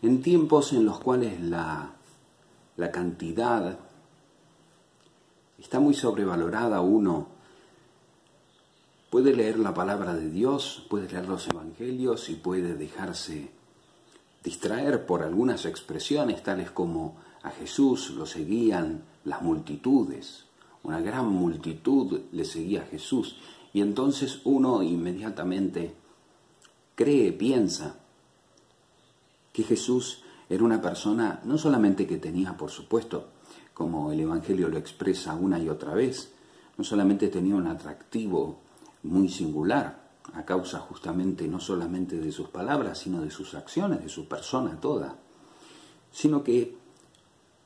En tiempos en los cuales la cantidad está muy sobrevalorada, uno puede leer la palabra de Dios, puede leer los evangelios y puede dejarse distraer por algunas expresiones tales como a Jesús lo seguían las multitudes, una gran multitud le seguía a Jesús, y entonces uno inmediatamente cree, piensa que Jesús era una persona no solamente que tenía, por supuesto, como el Evangelio lo expresa una y otra vez, no solamente tenía un atractivo muy singular, a causa justamente no solamente de sus palabras, sino de sus acciones, de su persona toda, sino que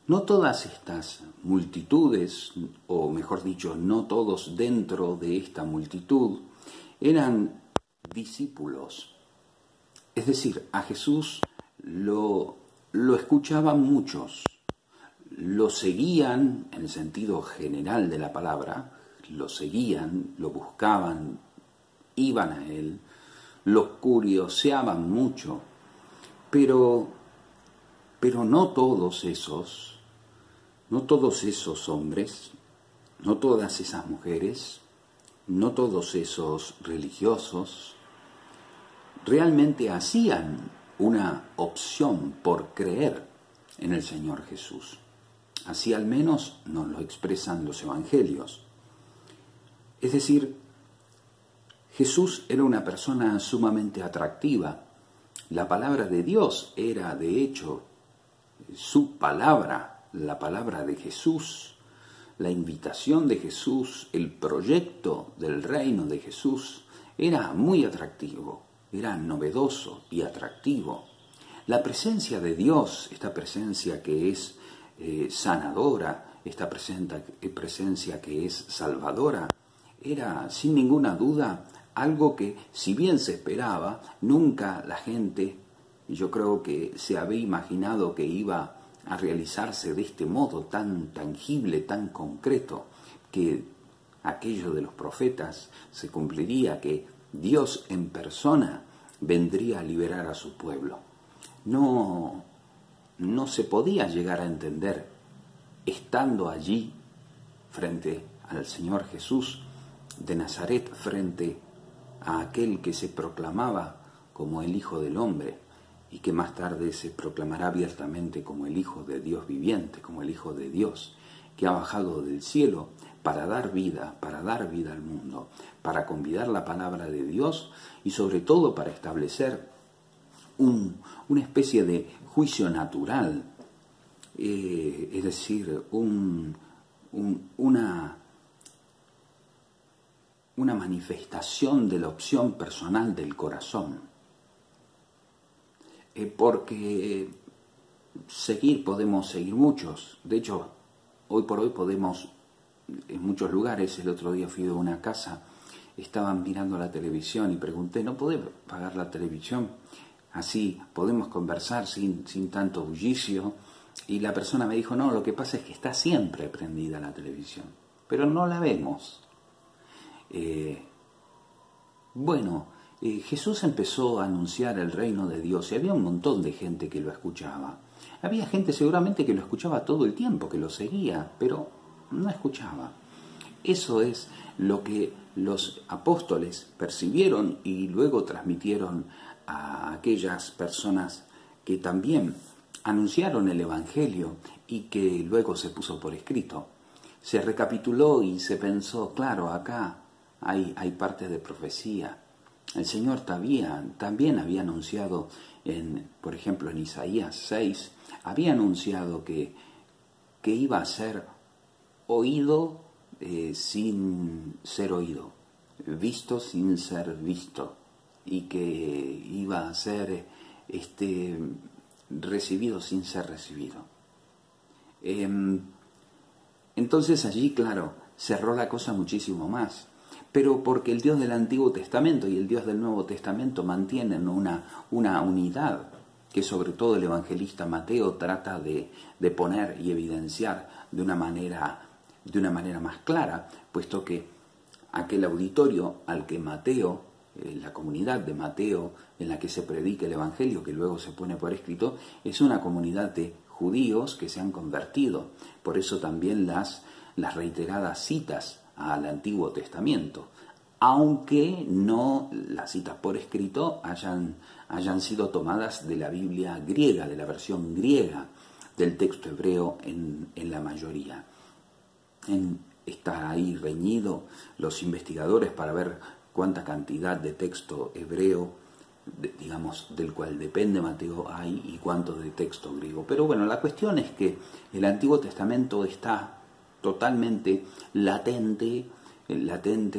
no todas estas multitudes, o mejor dicho, no todos dentro de esta multitud, eran discípulos. Es decir, a Jesús lo escuchaban muchos, lo seguían en el sentido general de la palabra, lo seguían, lo buscaban, iban a él, lo curioseaban mucho, pero no todos esos hombres, no todas esas mujeres, no todos esos religiosos, realmente hacían una opción por creer en el Señor Jesús. Así al menos nos lo expresan los evangelios. Es decir, Jesús era una persona sumamente atractiva. La palabra de Dios era, de hecho, su palabra, la palabra de Jesús, la invitación de Jesús, el proyecto del reino de Jesús, era muy atractivo, era novedoso y atractivo. La presencia de Dios, esta presencia que es sanadora, esta presencia que es salvadora, era sin ninguna duda algo que, si bien se esperaba, nunca la gente, yo creo que se había imaginado que iba a realizarse de este modo tan tangible, tan concreto, que aquello de los profetas se cumpliría, que Dios en persona vendría a liberar a su pueblo. No se podía llegar a entender, estando allí frente al Señor Jesús de Nazaret, frente a aquel que se proclamaba como el Hijo del Hombre y que más tarde se proclamará abiertamente como el Hijo de Dios viviente, como el Hijo de Dios, que ha bajado del cielo para dar vida al mundo, para convidar la palabra de Dios y sobre todo para establecer una especie de juicio natural, es decir, una manifestación de la opción personal del corazón. Porque podemos seguir muchos. De hecho, hoy por hoy podemos, en muchos lugares, el otro día fui a una casa, estaban mirando la televisión y pregunté, ¿no podés pagar la televisión? Así podemos conversar sin tanto bullicio. Y la persona me dijo, no, lo que pasa es que está siempre prendida la televisión, pero no la vemos. Jesús empezó a anunciar el reino de Dios y había un montón de gente que lo escuchaba. Había gente seguramente que lo escuchaba todo el tiempo, que lo seguía, pero no escuchaba. Eso es lo que los apóstoles percibieron y luego transmitieron a aquellas personas que también anunciaron el Evangelio y que luego se puso por escrito. Se recapituló y se pensó, claro, acá hay partes de profecía. El Señor también había anunciado, por ejemplo, en Isaías 6, había anunciado que iba a ser oído sin ser oído, visto sin ser visto, y que iba a ser recibido sin ser recibido. Entonces allí, claro, cerró la cosa muchísimo más. Pero porque el Dios del Antiguo Testamento y el Dios del Nuevo Testamento mantienen una unidad que sobre todo el evangelista Mateo trata de poner y evidenciar de una manera más clara, puesto que aquel auditorio al que Mateo la comunidad de Mateo en la que se predica el Evangelio, que luego se pone por escrito, es una comunidad de judíos que se han convertido. Por eso también las reiteradas citas al Antiguo Testamento, aunque no las citas por escrito hayan sido tomadas de la Biblia griega, de la versión griega del texto hebreo en la mayoría. Está ahí reñido los investigadores para ver cuánta cantidad de texto hebreo, digamos, del cual depende Mateo hay y cuánto de texto griego. Pero bueno, la cuestión es que el Antiguo Testamento está totalmente latente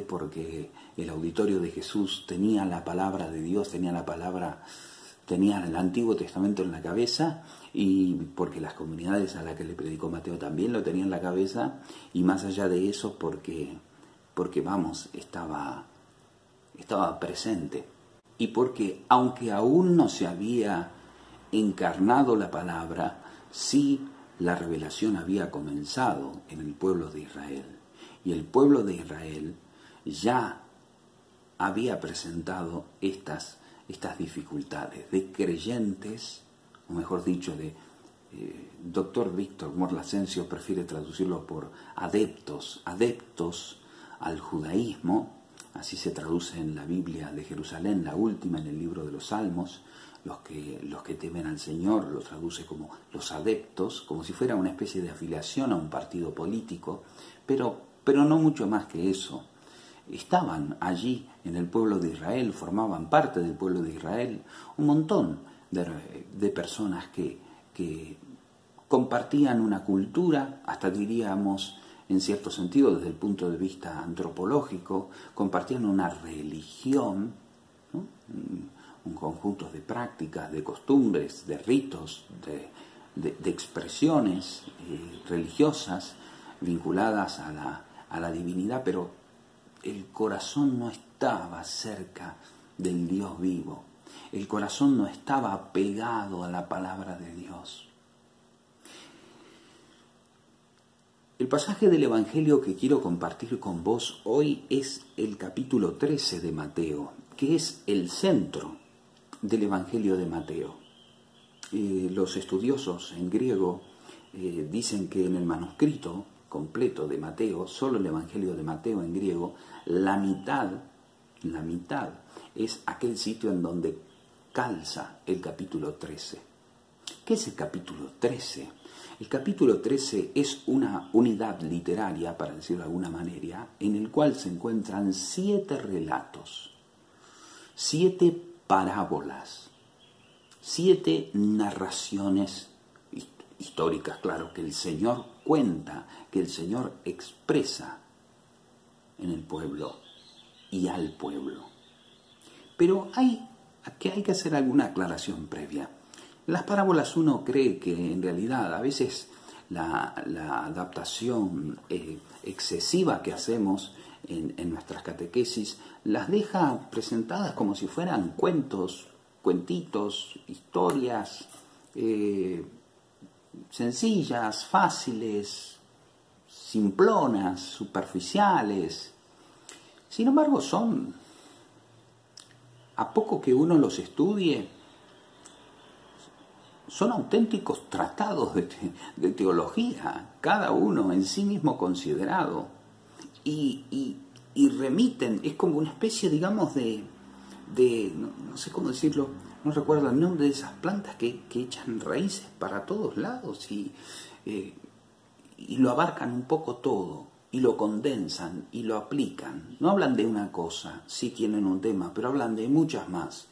porque el auditorio de Jesús tenía la palabra de Dios, tenía el Antiguo Testamento en la cabeza, y porque las comunidades a las que le predicó Mateo también lo tenían en la cabeza, y más allá de eso porque vamos, estaba presente, y porque aunque aún no se había encarnado la palabra, sí la revelación había comenzado en el pueblo de Israel, y el pueblo de Israel ya había presentado estas dificultades de creyentes, o mejor dicho, doctor Víctor Morlasencio prefiere traducirlo por adeptos al judaísmo, así se traduce en la Biblia de Jerusalén, la última, en el libro de los Salmos. Los que temen al Señor lo traduce como los adeptos, como si fuera una especie de afiliación a un partido político, pero no mucho más que eso. Estaban allí en el pueblo de Israel, formaban parte del pueblo de Israel, un montón de personas que compartían una cultura, hasta diríamos, en cierto sentido, desde el punto de vista antropológico, compartían una religión, ¿no? Un conjunto de prácticas, de costumbres, de ritos, de expresiones religiosas vinculadas a la divinidad, pero el corazón no estaba cerca del Dios vivo. El corazón no estaba pegado a la palabra de Dios. El pasaje del Evangelio que quiero compartir con vos hoy es el capítulo 13 de Mateo, que es el centro del Evangelio de Mateo. Los estudiosos en griego dicen que en el manuscrito completo de Mateo, solo el Evangelio de Mateo en griego, la mitad es aquel sitio en donde calza el capítulo 13. ¿Qué es el capítulo 13? El capítulo 13 es una unidad literaria, para decirlo de alguna manera, en el cual se encuentran 7 relatos, 7 parábolas, 7 narraciones históricas, claro, que el Señor cuenta, que el Señor expresa en el pueblo y al pueblo. Pero hay que hacer alguna aclaración previa. Las parábolas uno cree que en realidad a veces la adaptación excesiva que hacemos en nuestras catequesis las deja presentadas como si fueran cuentos, cuentitos, historias sencillas, fáciles, simplonas, superficiales. Sin embargo, a poco que uno los estudie, son auténticos tratados de teología, cada uno en sí mismo considerado, y remiten, es como una especie, digamos, no sé cómo decirlo, no recuerdo el nombre de esas plantas que echan raíces para todos lados y lo abarcan un poco todo, y lo condensan y lo aplican. No hablan de una cosa, sí tienen un tema, pero hablan de muchas más,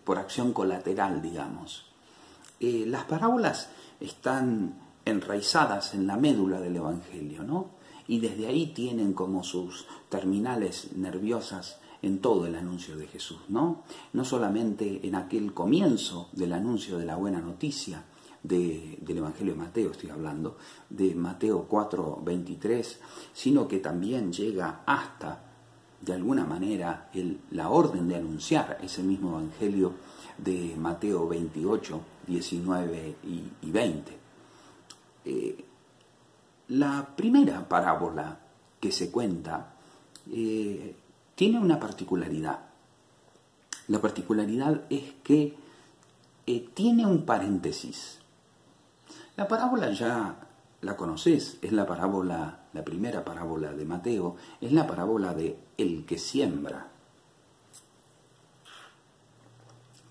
por acción colateral, digamos. Las parábolas están enraizadas en la médula del Evangelio, ¿no? Y desde ahí tienen como sus terminales nerviosas en todo el anuncio de Jesús, ¿no? No solamente en aquel comienzo del anuncio de la buena noticia del Evangelio de Mateo, estoy hablando, de Mateo 4:23, sino que también llega hasta, de alguna manera, la orden de anunciar ese mismo Evangelio de Mateo 28, 19 y 20. La primera parábola que se cuenta tiene una particularidad. La particularidad es que tiene un paréntesis. La parábola ya la conoces, es la primera parábola de Mateo, es la parábola de el que siembra,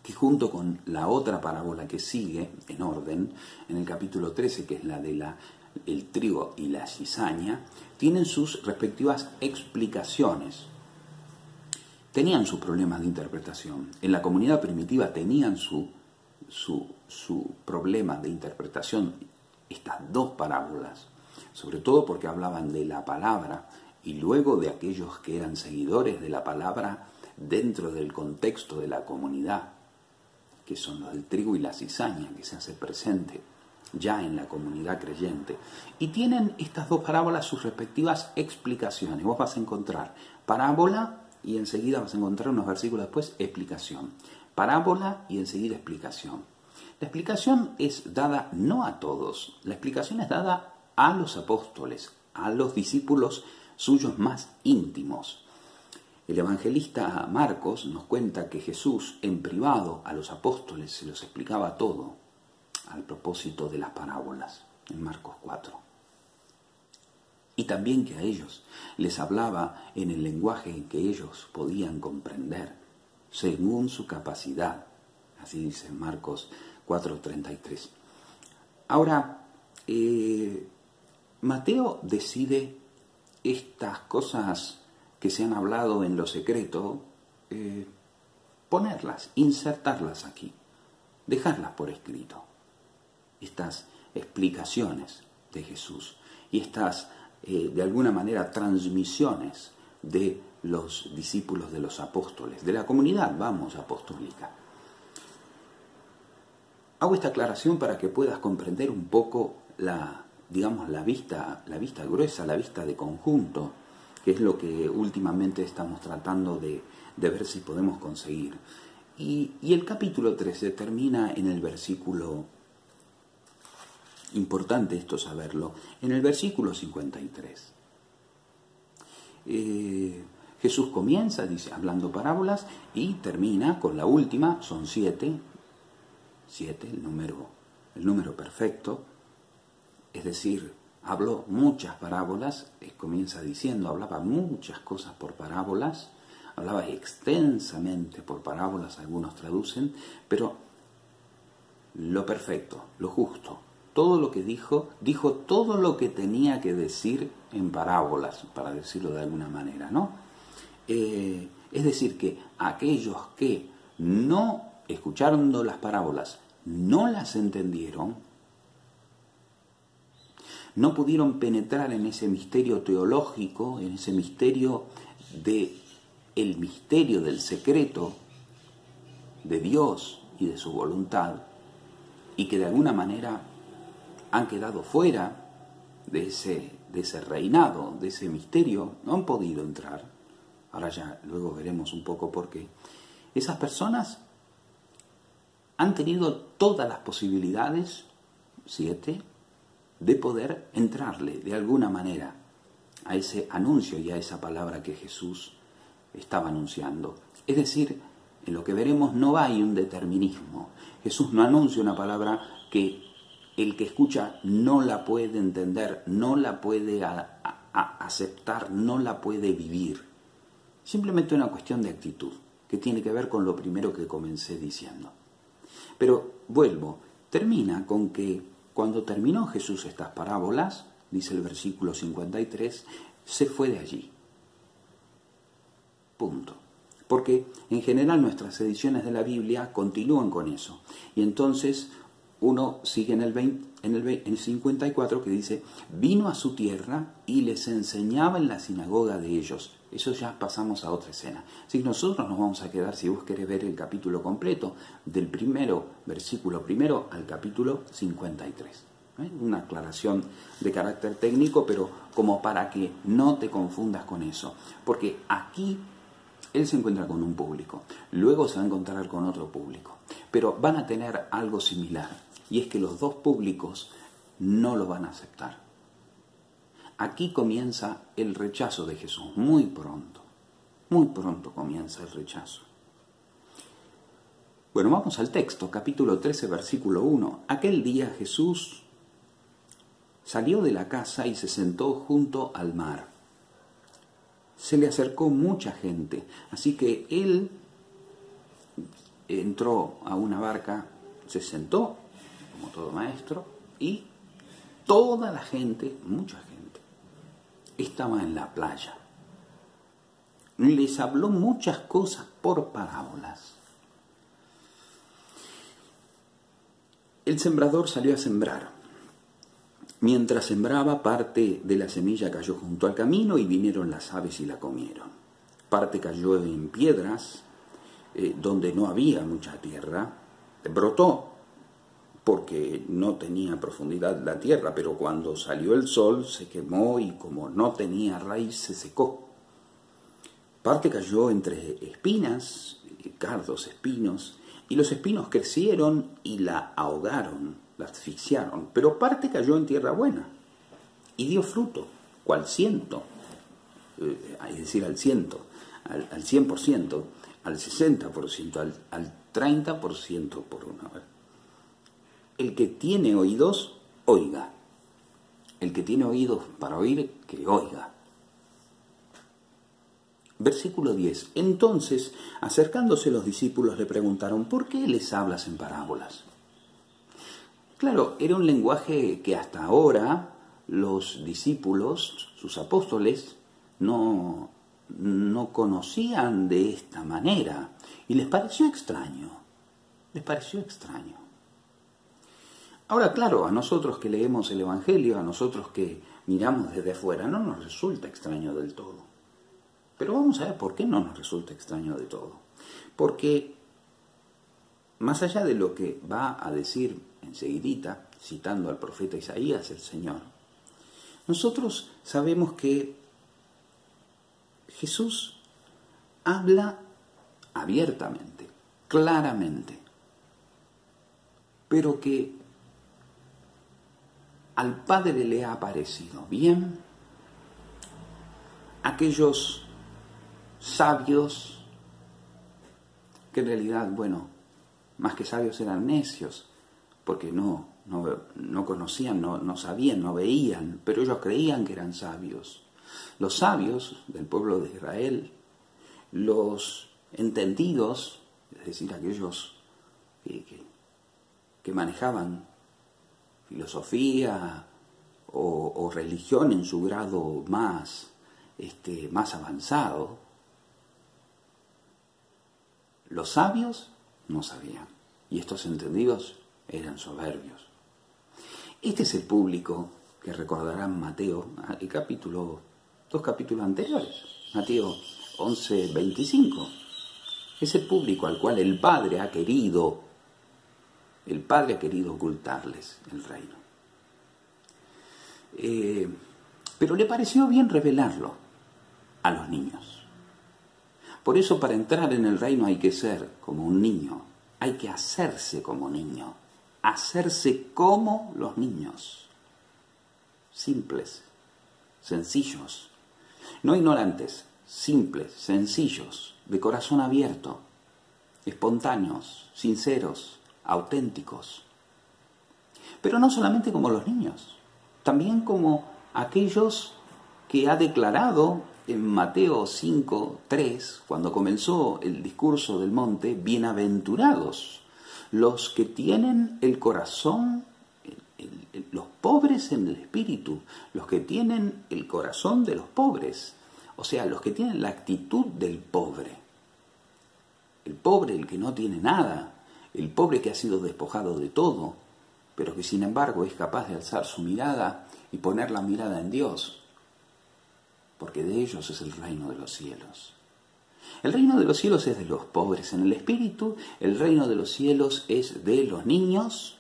que junto con la otra parábola que sigue en orden, en el capítulo 13, que es la de el trigo y la cizaña, tienen sus respectivas explicaciones. Tenían sus problemas de interpretación. En la comunidad primitiva tenían su problema de interpretación estas dos parábolas, sobre todo porque hablaban de la palabra y luego de aquellos que eran seguidores de la palabra dentro del contexto de la comunidad, que son los del trigo y la cizaña, que se hace presente ya en la comunidad creyente. Y tienen estas dos parábolas sus respectivas explicaciones. Vos vas a encontrar parábola y enseguida vas a encontrar unos versículos después explicación. Parábola y enseguida explicación. La explicación es dada no a todos, la explicación es dada a los apóstoles, a los discípulos suyos más íntimos. El evangelista Marcos nos cuenta que Jesús en privado a los apóstoles se los explicaba todo al propósito de las parábolas, en Marcos 4. Y también que a ellos les hablaba en el lenguaje que ellos podían comprender, según su capacidad. Así dice Marcos 4:33. Ahora, Mateo decide estas cosas que se han hablado en lo secreto, ponerlas, insertarlas aquí, dejarlas por escrito. Estas explicaciones de Jesús y estas, de alguna manera, transmisiones de los discípulos de los apóstoles, de la comunidad, apostólica. Hago esta aclaración para que puedas comprender un poco la vista gruesa, la vista de conjunto, que es lo que últimamente estamos tratando de ver si podemos conseguir. Y el capítulo 13 termina en el versículo, importante esto saberlo, en el versículo 53. Jesús comienza, dice, hablando parábolas, y termina con la última, son 7, el número perfecto, es decir, habló muchas parábolas, comienza diciendo, hablaba muchas cosas por parábolas, hablaba extensamente por parábolas, algunos traducen, pero lo perfecto, lo justo, todo lo que dijo todo lo que tenía que decir en parábolas, para decirlo de alguna manera, ¿no? Es decir, que aquellos que no escuchando las parábolas, no las entendieron, no pudieron penetrar en ese misterio teológico, en ese misterio misterio del secreto de Dios y de su voluntad, y que de alguna manera han quedado fuera de ese reinado, de ese misterio, no han podido entrar. Ahora ya luego veremos un poco por qué. Esas personas han tenido todas las posibilidades, 7, de poder entrarle de alguna manera a ese anuncio y a esa palabra que Jesús estaba anunciando. Es decir, en lo que veremos no hay un determinismo. Jesús no anuncia una palabra que el que escucha no la puede entender, no la puede aceptar, no la puede vivir. Simplemente una cuestión de actitud, que tiene que ver con lo primero que comencé diciendo. Pero vuelvo, termina con que cuando terminó Jesús estas parábolas, dice el versículo 53, se fue de allí. Punto. Porque en general nuestras ediciones de la Biblia continúan con eso. Y entonces uno sigue en el 54 que dice, vino a su tierra y les enseñaba en la sinagoga de ellos. Eso ya pasamos a otra escena. Así que nosotros nos vamos a quedar, si vos querés ver el capítulo completo, del versículo primero al capítulo 53. Una aclaración de carácter técnico, pero como para que no te confundas con eso. Porque aquí él se encuentra con un público, luego se va a encontrar con otro público, pero van a tener algo similar, y es que los dos públicos no lo van a aceptar. Aquí comienza el rechazo de Jesús, muy pronto. muy pronto comienza el rechazo. Bueno, vamos al texto, capítulo 13, versículo 1. Aquel día Jesús salió de la casa y se sentó junto al mar. Se le acercó mucha gente, así que él entró a una barca, se sentó, como todo maestro, y toda la gente, mucha gente, estaba en la playa. Les habló muchas cosas por parábolas. El sembrador salió a sembrar. Mientras sembraba, parte de la semilla cayó junto al camino y vinieron las aves y la comieron. Parte cayó en piedras, donde no había mucha tierra. Brotó porque no tenía profundidad la tierra, pero cuando salió el sol se quemó y como no tenía raíz se secó. Parte cayó entre espinas, cardos, espinos, y los espinos crecieron y la ahogaron, la asfixiaron. Pero parte cayó en tierra buena y dio fruto, cual ciento, es decir, al 100%, al 60%, al 30% por una vez. El que tiene oídos, oiga. El que tiene oídos para oír, que oiga. Versículo 10. Entonces, acercándose los discípulos, le preguntaron, ¿por qué les hablas en parábolas? Claro, era un lenguaje que hasta ahora los discípulos, sus apóstoles, no conocían de esta manera. Y les pareció extraño. Les pareció extraño. Ahora, claro, a nosotros que leemos el Evangelio, a nosotros que miramos desde afuera, no nos resulta extraño del todo. Pero vamos a ver por qué no nos resulta extraño de todo. Porque, más allá de lo que va a decir enseguidita, citando al profeta Isaías, el Señor, nosotros sabemos que Jesús habla abiertamente, claramente, pero que al Padre le ha parecido bien aquellos sabios, que en realidad, bueno, más que sabios eran necios, porque no conocían, no sabían, no veían, pero ellos creían que eran sabios. Los sabios del pueblo de Israel, los entendidos, es decir, aquellos que manejaban filosofía o religión en su grado más avanzado, los sabios no sabían, y estos entendidos eran soberbios. Este es el público que recordarán Mateo, el dos capítulos anteriores, Mateo 11:25. Es el público al cual el Padre ha querido ocultarles el reino. Pero le pareció bien revelarlo a los niños. Por eso, para entrar en el reino hay que ser como un niño, hay que hacerse como niño, hacerse como los niños, simples, sencillos, no ignorantes, simples, sencillos, de corazón abierto, espontáneos, sinceros, auténticos. Pero no solamente como los niños, también como aquellos que ha declarado en Mateo 5:3, cuando comenzó el discurso del monte, bienaventurados los que tienen el corazón, los pobres en el espíritu, los que tienen el corazón de los pobres, o sea, los que tienen la actitud del pobre. El pobre, el que no tiene nada, el pobre que ha sido despojado de todo, pero que sin embargo es capaz de alzar su mirada y poner la mirada en Dios, porque de ellos es el reino de los cielos. El reino de los cielos es de los pobres en el espíritu, el reino de los cielos es de los niños,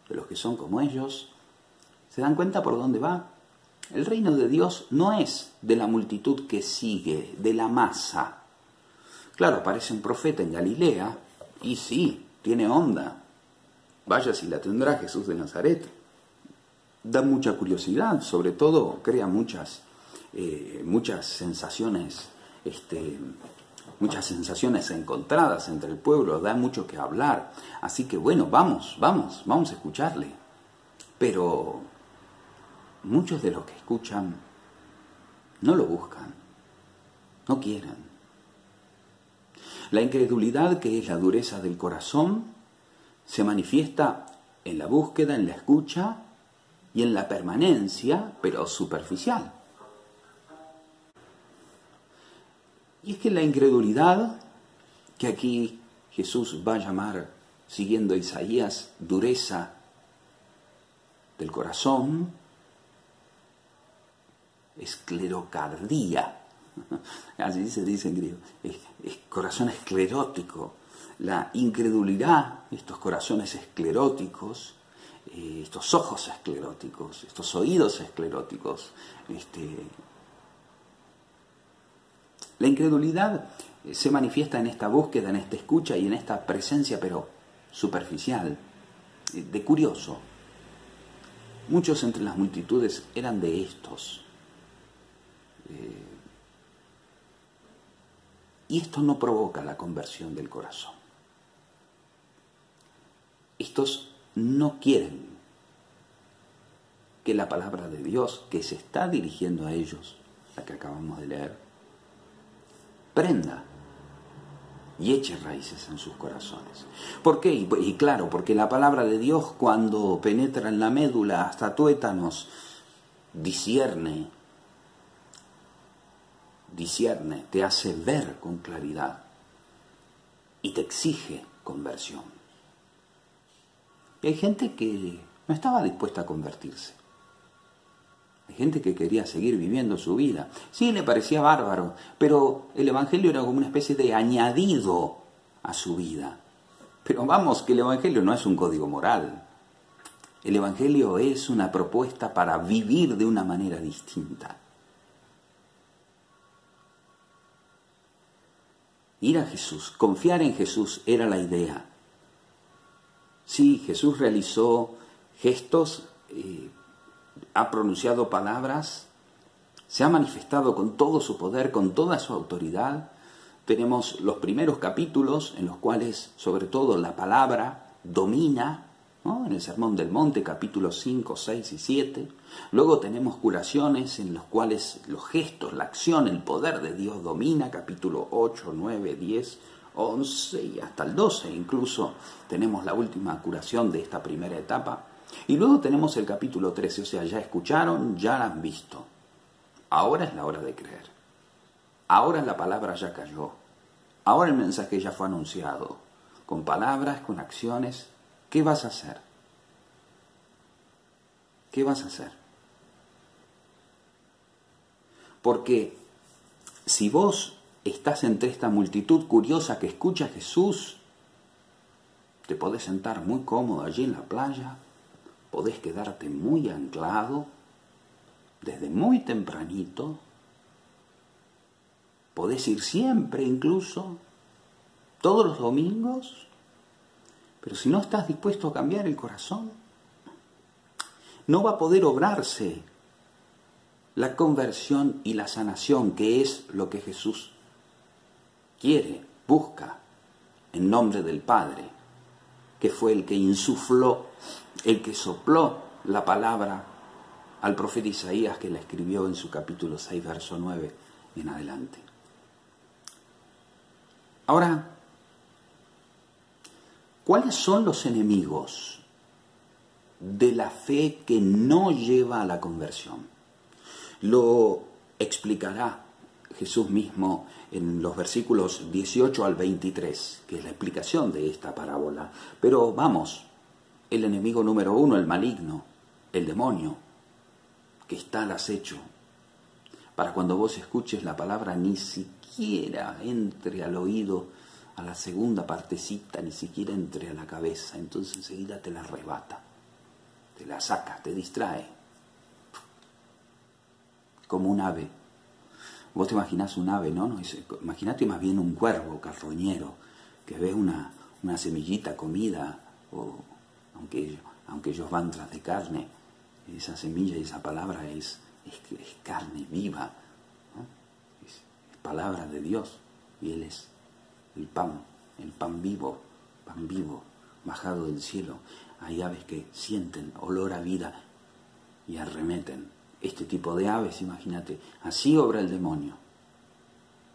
de los que son como ellos. ¿Se dan cuenta por dónde va? El reino de Dios no es de la multitud que sigue, de la masa. Claro, aparece un profeta en Galilea, y sí, tiene onda. Vaya si la tendrá Jesús de Nazaret. Da mucha curiosidad, sobre todo crea muchas sensaciones muchas sensaciones encontradas entre el pueblo, da mucho que hablar. Así que bueno, vamos a escucharle. Pero muchos de los que escuchan no lo buscan, no quieren. La incredulidad, que es la dureza del corazón, se manifiesta en la búsqueda, en la escucha y en la permanencia, pero superficial. Y es que la incredulidad, que aquí Jesús va a llamar, siguiendo Isaías, dureza del corazón, esclerocardía, así se dice en griego, es corazón esclerótico. La incredulidad, estos corazones escleróticos, estos ojos escleróticos, estos oídos escleróticos, la incredulidad se manifiesta en esta búsqueda, en esta escucha y en esta presencia, pero superficial, de curioso. Muchos entre las multitudes eran de estos. Y esto no provoca la conversión del corazón. Estos no quieren que la palabra de Dios, que se está dirigiendo a ellos, la que acabamos de leer, prenda y eche raíces en sus corazones. ¿Por qué? Y claro, porque la palabra de Dios, cuando penetra en la médula hasta tuétanos, discierne, te hace ver con claridad y te exige conversión. Y hay gente que no estaba dispuesta a convertirse. Hay gente que quería seguir viviendo su vida. Sí, le parecía bárbaro, pero el Evangelio era como una especie de añadido a su vida. Pero vamos, que el Evangelio no es un código moral. El Evangelio es una propuesta para vivir de una manera distinta. Ir a Jesús, confiar en Jesús era la idea. Sí, Jesús realizó gestos, ha pronunciado palabras, se ha manifestado con todo su poder, con toda su autoridad. Tenemos los primeros capítulos en los cuales, sobre todo, la palabra domina, ¿no? En el Sermón del Monte, capítulos 5, 6 y 7. Luego tenemos curaciones en los cuales los gestos, la acción, el poder de Dios domina, capítulo 8, 9, 10, 11 y hasta el 12. Incluso tenemos la última curación de esta primera etapa. Y luego tenemos el capítulo 13, o sea, ya escucharon, ya la han visto. Ahora es la hora de creer. Ahora la palabra ya cayó. Ahora el mensaje ya fue anunciado. Con palabras, con acciones. ¿Qué vas a hacer? ¿Qué vas a hacer? Porque si vos estás entre esta multitud curiosa que escucha a Jesús, te podés sentar muy cómodo allí en la playa, podés quedarte muy anclado desde muy tempranito, podés ir siempre incluso, todos los domingos, pero si no estás dispuesto a cambiar el corazón, no va a poder obrarse la conversión y la sanación, que es lo que Jesús quiere, busca, en nombre del Padre, que fue el que insufló, el que sopló la palabra al profeta Isaías, que la escribió en su capítulo 6, verso 9 en adelante. Ahora, ¿cuáles son los enemigos de la fe que no lleva a la conversión? Lo explicará Jesús mismo en los versículos 18 al 23, que es la explicación de esta parábola. Pero vamos, el enemigo número uno, el maligno, el demonio, que está al acecho, para cuando vos escuches la palabra ni siquiera entre al oído, a la segunda partecita, ni siquiera entre a la cabeza, entonces enseguida te la arrebata, te la saca, te distrae, como un ave. Vos te imaginás un ave, ¿no? Imagínate más bien un cuervo carroñero que ve una semillita comida, o aunque ellos van tras de carne, esa semilla y esa palabra es carne viva, ¿no? Es palabra de Dios, y Él es el pan vivo, bajado del cielo. Hay aves que sienten olor a vida y arremeten. Este tipo de aves, imagínate, así obra el demonio.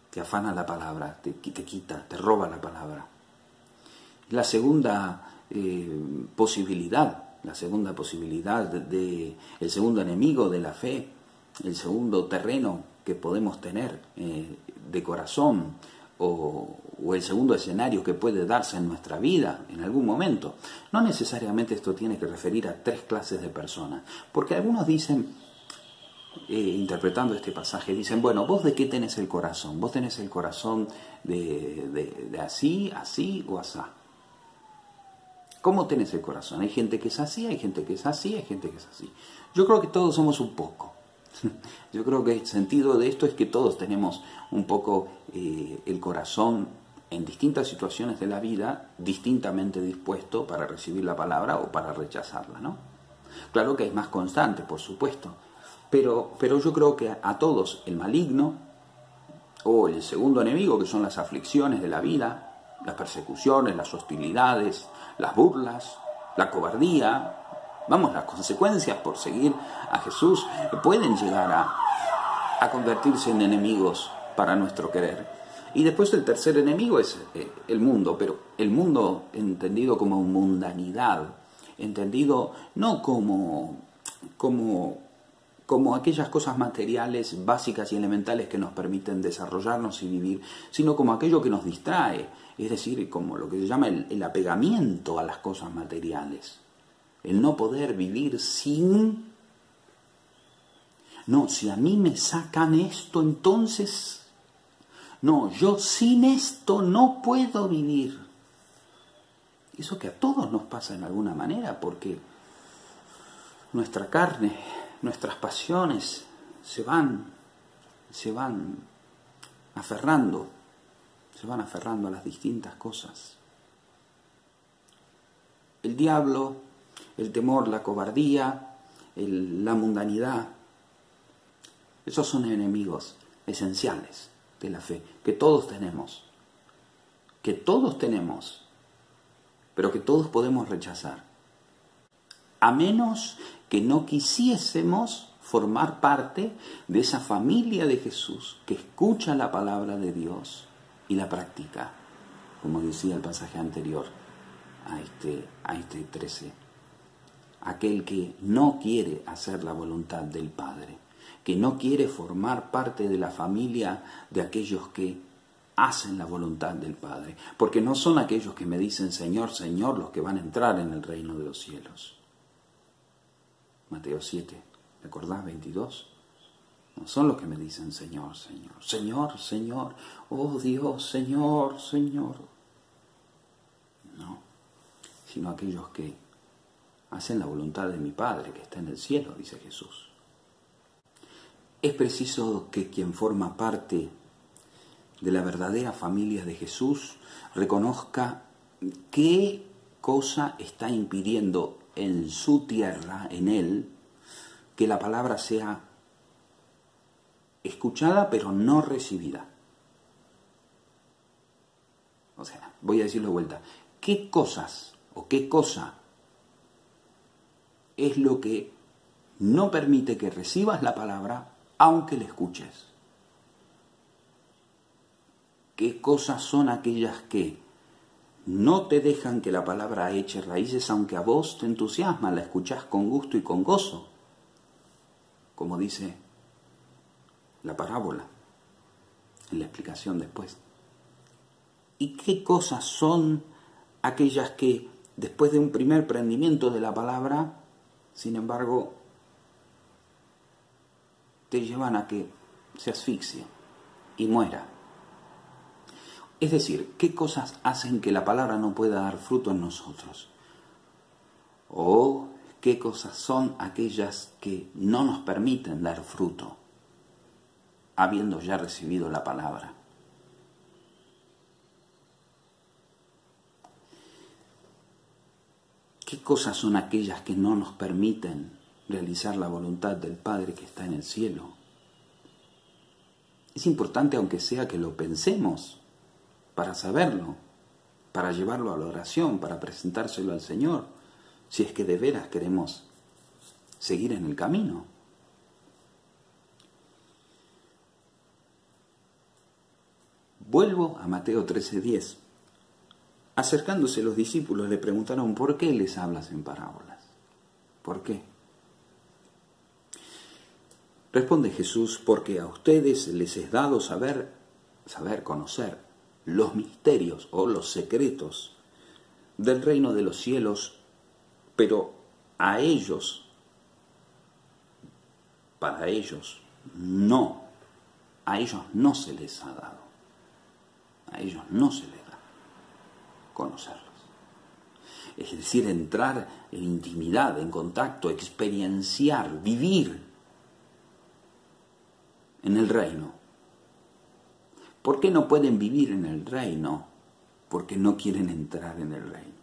Te afana la palabra, te quita, te roba la palabra. La segunda posibilidad, el segundo enemigo de la fe, el segundo terreno que podemos tener de corazón, o el segundo escenario que puede darse en nuestra vida en algún momento. No necesariamente esto tiene que referir a 3 clases de personas, porque algunos dicen, interpretando este pasaje, dicen, bueno, ¿vos de qué tenés el corazón? ¿Vos tenés el corazón de así, así o asá? ¿Cómo tenés el corazón? Hay gente que es así, hay gente que es así, hay gente que es así. Yo creo que todos somos un poco. Yo creo que el sentido de esto es que todos tenemos un poco el corazón en distintas situaciones de la vida distintamente dispuesto para recibir la palabra o para rechazarla, ¿no? Claro que hay más constantes, por supuesto, pero yo creo que a todos el maligno o el segundo enemigo, que son las aflicciones de la vida, las persecuciones, las hostilidades, las burlas, la cobardía, las consecuencias por seguir a Jesús pueden llegar a convertirse en enemigos para nuestro querer. Y después el tercer enemigo es el mundo, pero el mundo entendido como mundanidad, entendido no como aquellas cosas materiales básicas y elementales que nos permiten desarrollarnos y vivir, sino como aquello que nos distrae, es decir, como lo que se llama el apegamiento a las cosas materiales. El no poder vivir sin... No, si a mí me sacan esto, entonces... No, yo sin esto no puedo vivir. Eso que a todos nos pasa en alguna manera, porque nuestra carne, nuestras pasiones se van aferrando a las distintas cosas. El diablo, el temor, la cobardía, la mundanidad, esos son enemigos esenciales de la fe, que todos tenemos, pero que todos podemos rechazar, a menos que no quisiésemos formar parte de esa familia de Jesús que escucha la palabra de Dios y la practica, como decía el pasaje anterior a este 13. Aquel que no quiere hacer la voluntad del Padre, que no quiere formar parte de la familia de aquellos que hacen la voluntad del Padre, porque no son aquellos que me dicen Señor, Señor, los que van a entrar en el reino de los cielos. Mateo 7, ¿recordás? 22. No son los que me dicen Señor, Señor, Señor, Señor, oh Dios, Señor, Señor. No, sino aquellos que hacen la voluntad de mi Padre que está en el cielo, dice Jesús. Es preciso que quien forma parte de la verdadera familia de Jesús reconozca qué cosa está impidiendo en su tierra, en él, que la palabra sea escuchada pero no recibida. O sea, voy a decirlo de vuelta. ¿Qué cosas o qué cosa es lo que no permite que recibas la palabra aunque la escuches? ¿Qué cosas son aquellas que no te dejan que la palabra eche raíces aunque a vos te entusiasma, la escuchás con gusto y con gozo? Como dice la parábola en la explicación después. ¿Y qué cosas son aquellas que después de un primer prendimiento de la palabra, sin embargo, te llevan a que se asfixie y muera? Es decir, ¿qué cosas hacen que la palabra no pueda dar fruto en nosotros? ¿O qué cosas son aquellas que no nos permiten dar fruto, habiendo ya recibido la palabra? ¿Qué cosas son aquellas que no nos permiten realizar la voluntad del Padre que está en el cielo? Es importante, aunque sea, que lo pensemos para saberlo, para llevarlo a la oración, para presentárselo al Señor, si es que de veras queremos seguir en el camino. Vuelvo a Mateo 13:10. Acercándose los discípulos le preguntaron: ¿por qué les hablas en parábolas? ¿Por qué? Responde Jesús: porque a ustedes les es dado saber, conocer los misterios o los secretos del reino de los cielos, pero a ellos, para ellos, no. A ellos no se les ha dado. A ellos no se les da conocerlos. Es decir, entrar en intimidad, en contacto, experienciar, vivir en el reino. ¿Por qué no pueden vivir en el reino? Porque no quieren entrar en el reino.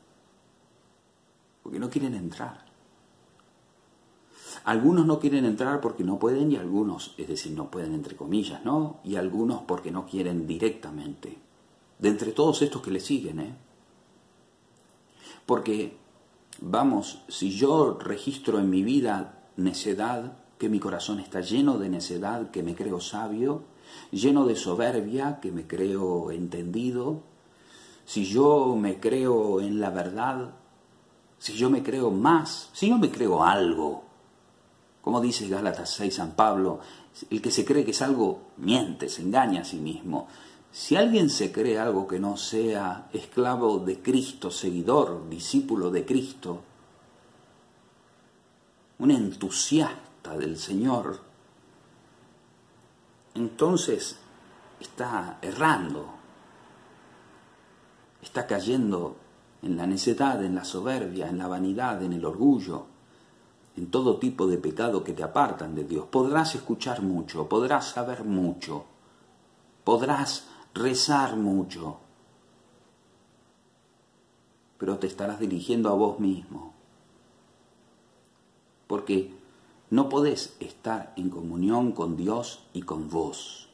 Porque no quieren entrar. Algunos no quieren entrar porque no pueden, y algunos, es decir, no pueden entre comillas, ¿no? Y algunos porque no quieren directamente. De entre todos estos que le siguen, Porque, vamos, si yo registro en mi vida necedad, que mi corazón está lleno de necedad, que me creo sabio, lleno de soberbia, que me creo entendido, si yo me creo en la verdad, si yo me creo más, si yo me creo algo, como dice Gálatas 6 San Pablo, el que se cree que es algo miente, se engaña a sí mismo. Si alguien se cree algo que no sea esclavo de Cristo, seguidor, discípulo de Cristo, un entusiasta del Señor, entonces está errando, está cayendo en la necedad, en la soberbia, en la vanidad, en el orgullo, en todo tipo de pecado que te apartan de Dios. Podrás escuchar mucho, podrás saber mucho, podrás rezar mucho, pero te estarás dirigiendo a vos mismo, porque no podés estar en comunión con Dios y con vos.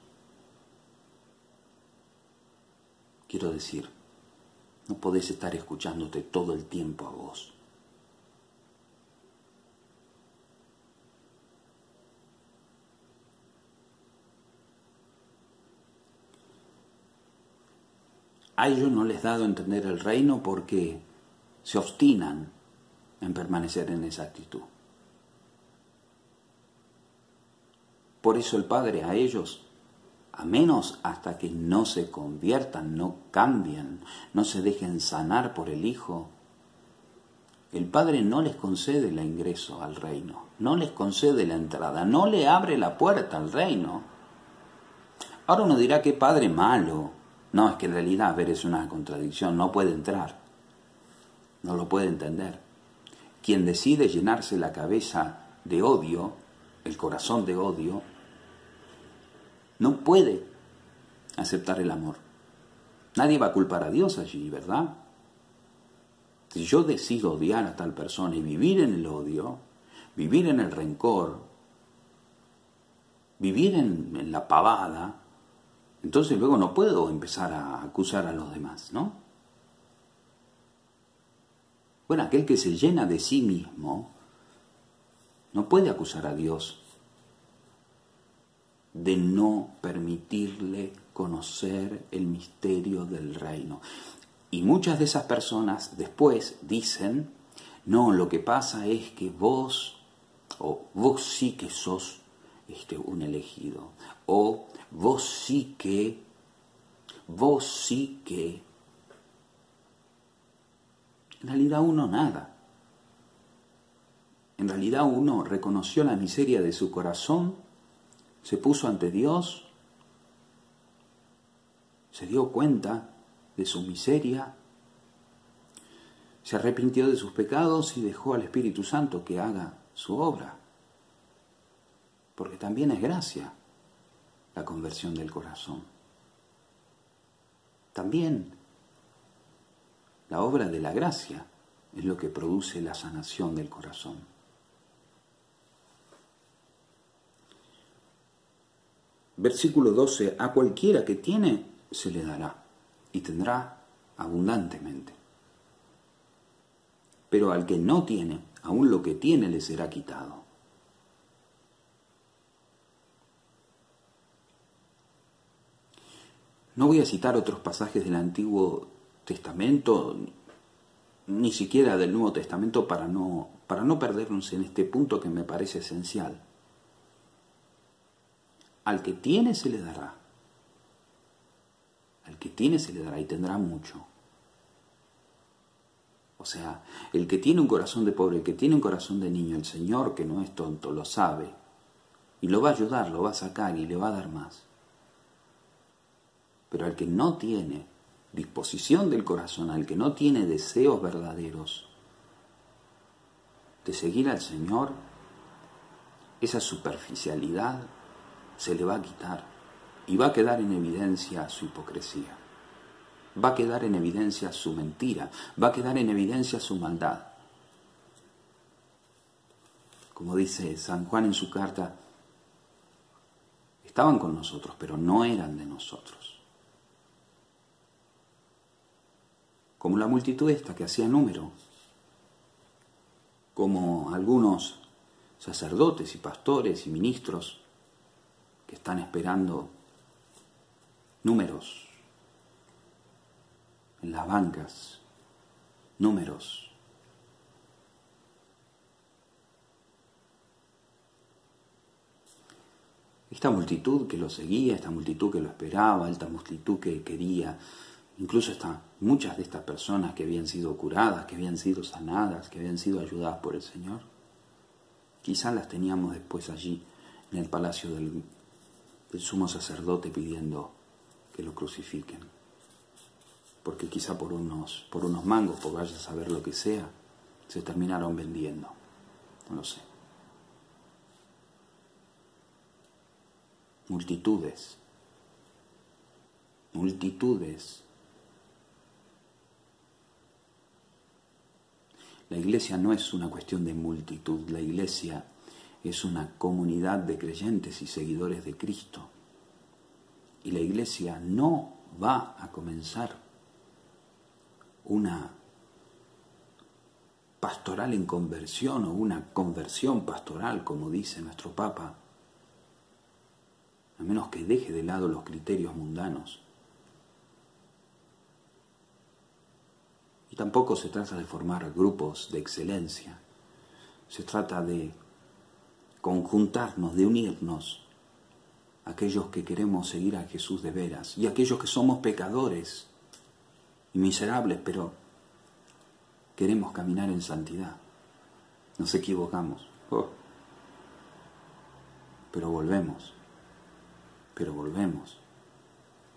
Quiero decir, no podés estar escuchándote todo el tiempo a vos. A ellos no les he dado a entender el reino porque se obstinan en permanecer en esa actitud. Por eso el Padre a ellos, a menos hasta que no se conviertan, no cambien, no se dejen sanar por el Hijo, el Padre no les concede el ingreso al reino, no les concede la entrada, no le abre la puerta al reino. Ahora uno dirá: qué Padre malo. No, es que en realidad, a ver, es una contradicción, no puede entrar, no lo puede entender. Quien decide llenarse la cabeza de odio, el corazón de odio, no puede aceptar el amor. Nadie va a culpar a Dios allí, ¿verdad? Si yo decido odiar a tal persona y vivir en el odio, vivir en el rencor, vivir en la pavada, entonces luego no puedo empezar a acusar a los demás, ¿no? Bueno, aquel que se llena de sí mismo no puede acusar a Dios de no permitirle conocer el misterio del reino. Y muchas de esas personas después dicen: no, lo que pasa es que vos sí que sos un elegido, o vos sí que, en realidad uno nada. En realidad uno reconoció la miseria de su corazón, se puso ante Dios, se dio cuenta de su miseria, se arrepintió de sus pecados y dejó al Espíritu Santo que haga su obra. Porque también es gracia la conversión del corazón. También la obra de la gracia es lo que produce la sanación del corazón. Versículo 12, a cualquiera que tiene, se le dará, y tendrá abundantemente. Pero al que no tiene, aún lo que tiene le será quitado. No voy a citar otros pasajes del Antiguo Testamento, ni siquiera del Nuevo Testamento, para no perdernos en este punto que me parece esencial. Al que tiene se le dará. Al que tiene se le dará y tendrá mucho. O sea, el que tiene un corazón de pobre, el que tiene un corazón de niño, el Señor, que no es tonto, lo sabe. Y lo va a ayudar, lo va a sacar y le va a dar más. Pero al que no tiene disposición del corazón, al que no tiene deseos verdaderos de seguir al Señor, esa superficialidad se le va a quitar y va a quedar en evidencia su hipocresía. Va a quedar en evidencia su mentira, va a quedar en evidencia su maldad. Como dice San Juan en su carta, estaban con nosotros, pero no eran de nosotros. Como la multitud esta que hacía número, como algunos sacerdotes y pastores y ministros que están esperando números en las bancas, números. Esta multitud que lo seguía, esta multitud que lo esperaba, esta multitud que quería, incluso muchas de estas personas que habían sido curadas, que habían sido sanadas, que habían sido ayudadas por el Señor, quizás las teníamos después allí en el palacio del sumo sacerdote pidiendo que lo crucifiquen. Porque quizá por unos mangos, por vaya a saber lo que sea, se terminaron vendiendo. No lo sé. Multitudes. La iglesia no es una cuestión de multitud, la iglesia es una comunidad de creyentes y seguidores de Cristo. Y la iglesia no va a comenzar una pastoral en conversión o una conversión pastoral, como dice nuestro Papa, a menos que deje de lado los criterios mundanos. Y tampoco se trata de formar grupos de excelencia, se trata de conjuntarnos, de unirnos, aquellos que queremos seguir a Jesús de veras y aquellos que somos pecadores y miserables, pero queremos caminar en santidad. Nos equivocamos, pero volvemos.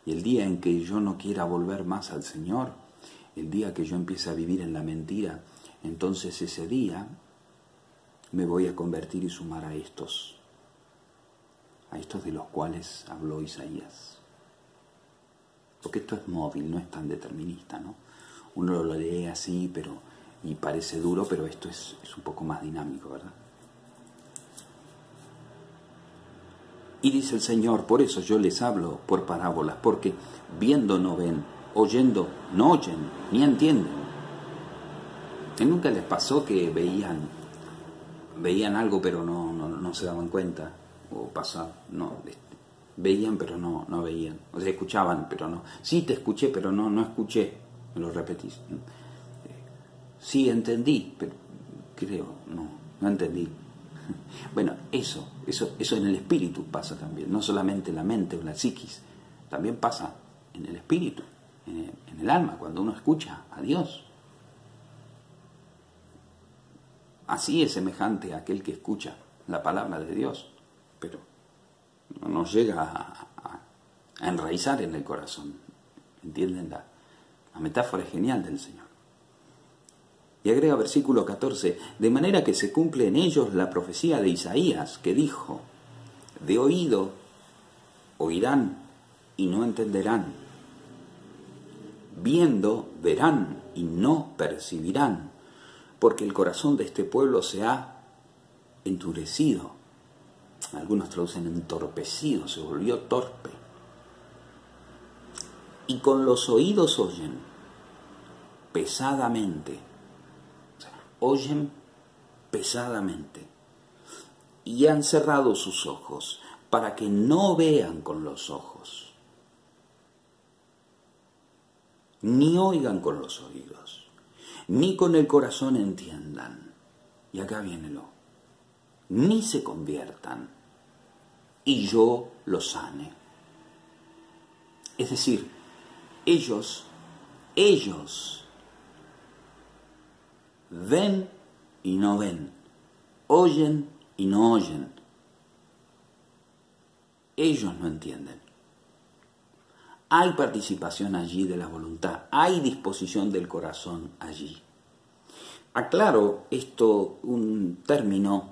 Y el día en que yo no quiera volver más al Señor, el día que yo empiece a vivir en la mentira, entonces ese día me voy a convertir y sumar a estos de los cuales habló Isaías. Porque esto es móvil, no es tan determinista, ¿no? Uno lo lee así, y parece duro, pero esto es un poco más dinámico, ¿verdad? Y dice el Señor, por eso yo les hablo por parábolas, porque viendo no ven, oyendo no oyen, ni entienden. ¿Y nunca les pasó que veían algo pero no se daban cuenta? O veían pero no veían. O sea, escuchaban pero no. Sí, te escuché pero no escuché. Me lo repetís. Sí, entendí, pero creo, no entendí. Bueno, eso en el espíritu pasa también, no solamente en la mente o la psiquis, también pasa en el espíritu, en el alma, cuando uno escucha a Dios. Así es semejante a aquel que escucha la palabra de Dios, pero no nos llega a enraizar en el corazón. ¿Entienden? La metáfora es genial del Señor. Y agrega versículo 14, de manera que se cumple en ellos la profecía de Isaías, que dijo, de oído oirán y no entenderán, viendo verán y no percibirán, porque el corazón de este pueblo se ha endurecido algunos traducen entorpecido, se volvió torpe. Y con los oídos oyen pesadamente, o sea, oyen pesadamente, y han cerrado sus ojos para que no vean con los ojos, ni oigan con los oídos, ni con el corazón entiendan. Y acá viene lo, ni se conviertan y yo los sane. Es decir, ellos ven y no ven, oyen y no oyen. Ellos no entienden. Hay participación allí de la voluntad, hay disposición del corazón allí. Aclaro esto, un término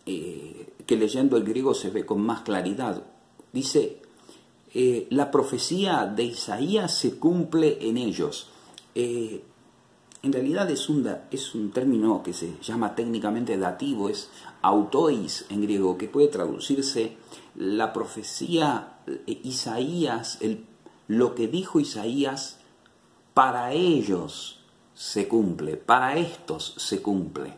que leyendo el griego se ve con más claridad. Dice, la profecía de Isaías se cumple en ellos. En realidad es un término que se llama técnicamente dativo, es autois en griego, que puede traducirse la profecía Isaías, lo que dijo Isaías, para ellos se cumple, para estos se cumple.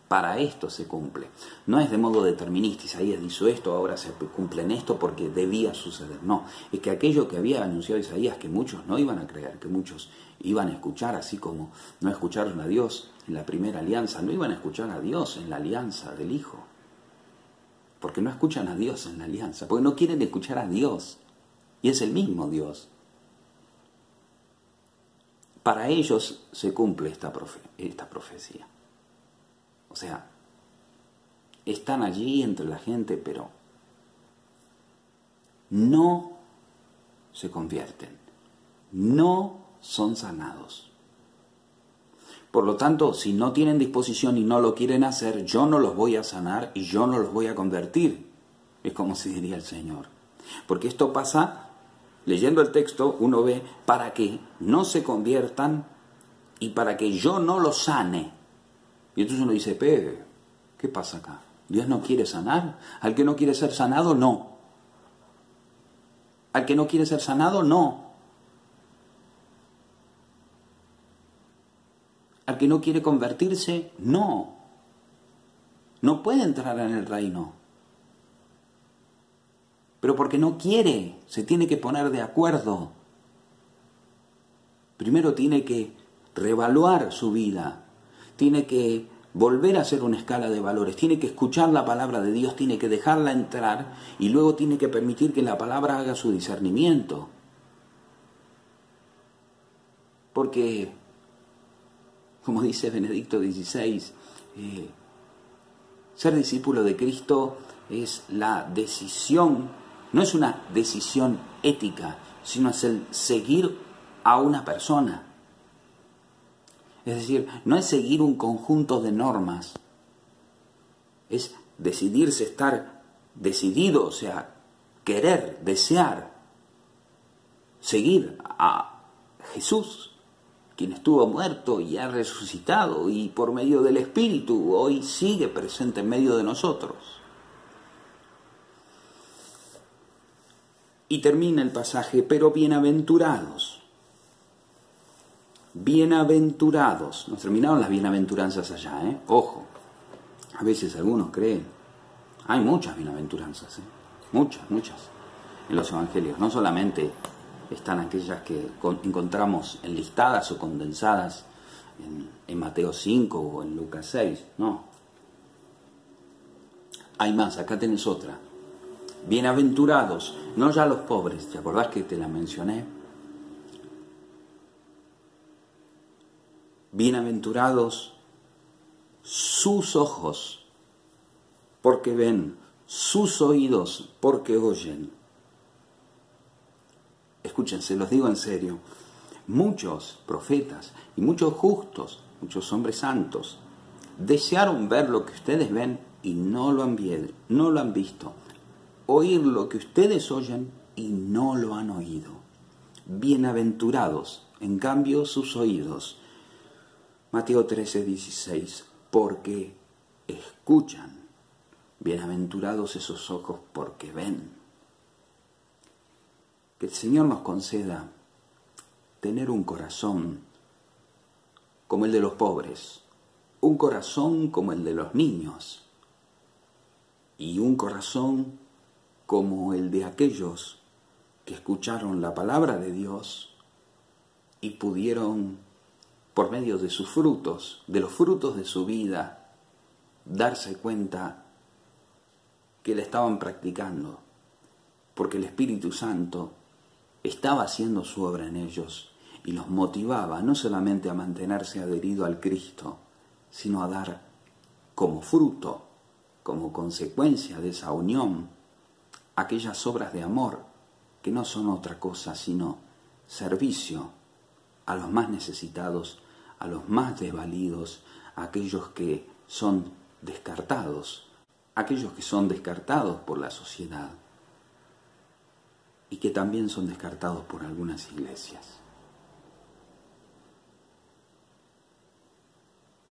Para esto se cumple. No es de modo determinista, Isaías hizo esto, ahora se cumple en esto porque debía suceder. No, es que aquello que había anunciado Isaías, que muchos no iban a creer, que muchos iban a escuchar, así como no escucharon a Dios en la primera alianza, no iban a escuchar a Dios en la alianza del Hijo. Porque no escuchan a Dios en la alianza, porque no quieren escuchar a Dios. Y es el mismo Dios. Para ellos se cumple esta profecía. O sea, están allí entre la gente, pero no se convierten, no son sanados. Por lo tanto, si no tienen disposición y no lo quieren hacer, yo no los voy a sanar y yo no los voy a convertir. Es como se diría el Señor. Porque esto pasa, leyendo el texto, uno ve para que no se conviertan y para que yo no los sane. Y entonces uno dice, ¿qué pasa acá? ¿Dios no quiere sanar? ¿Al que no quiere ser sanado? No. ¿Al que no quiere ser sanado? No. ¿Al que no quiere convertirse? No. No puede entrar en el reino. Pero porque no quiere, se tiene que poner de acuerdo. Primero tiene que reevaluar su vida. Tiene que volver a hacer una escala de valores, tiene que escuchar la palabra de Dios, tiene que dejarla entrar y luego tiene que permitir que la palabra haga su discernimiento. Porque, como dice Benedicto XVI, ser discípulo de Cristo es la decisión, no es una decisión ética, sino es el seguir a una persona. Es decir, no es seguir un conjunto de normas, es decidirse, estar decidido, o sea, querer, desear, seguir a Jesús, quien estuvo muerto y ha resucitado y por medio del Espíritu hoy sigue presente en medio de nosotros. Y termina el pasaje, pero bienaventurados. Bienaventurados. Nos terminaron las bienaventuranzas allá, ¿eh? Ojo. A veces algunos creen. Hay muchas bienaventuranzas, ¿eh? Muchas. En los evangelios. No solamente están aquellas que encontramos enlistadas o condensadas en Mateo 5 o en Lucas 6. No. Hay más. Acá tenés otra. Bienaventurados. No ya los pobres. ¿Te acordás que te la mencioné? Bienaventurados sus ojos, porque ven, sus oídos, porque oyen. Escuchen, se los digo en serio, muchos profetas y muchos justos, muchos hombres santos, desearon ver lo que ustedes ven y no lo han visto, oír lo que ustedes oyen y no lo han oído. Bienaventurados, en cambio, sus oídos. Mateo 13:16, porque escuchan Bienaventurados esos ojos porque ven. Que el Señor nos conceda tener un corazón como el de los pobres, un corazón como el de los niños y un corazón como el de aquellos que escucharon la palabra de Dios y pudieron, por medio de sus frutos, de los frutos de su vida, darse cuenta que la estaban practicando, porque el Espíritu Santo estaba haciendo su obra en ellos y los motivaba no solamente a mantenerse adherido al Cristo, sino a dar como fruto, como consecuencia de esa unión, aquellas obras de amor que no son otra cosa sino servicio a los más necesitados, a los más desvalidos, a aquellos que son descartados, aquellos que son descartados por la sociedad y que también son descartados por algunas iglesias.